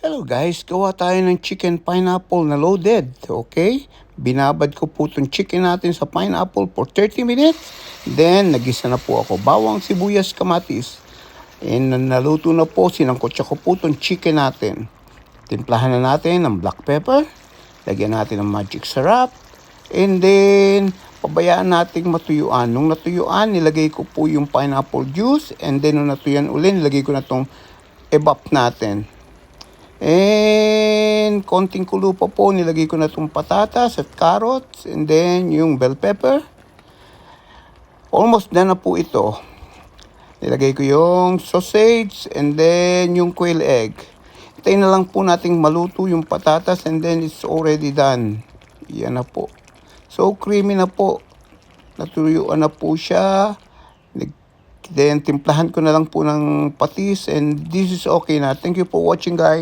Hello guys, gawa tayo ng chicken pineapple na loaded, okay? Binabad ko po itong chicken natin sa pineapple for 30 minutes. Then, nagisa na po ako bawang, sibuyas, kamatis. And naluto na po, sinangkotsa ko po itong chicken natin. Timplahan na natin ng black pepper. Lagyan natin ng magic syrup. And then, pabayaan nating matuyuan. Nung natuyuan, nilagay ko po yung pineapple juice. And then, nung natuyuan ulit, nilagay ko na itong evap natin. And konting kulo pa po, nilagay ko na itong patatas at carrots. And then yung bell pepper. Almost done na po ito. Nilagay ko yung sausage and then yung quail egg. Hintayin na lang po nating maluto yung patatas and then it's already done. Yan na po. So creamy na po. Natuyuan na po siya. Then timplahan ko na lang po ng patis and this is okay na. Thank you for watching guys.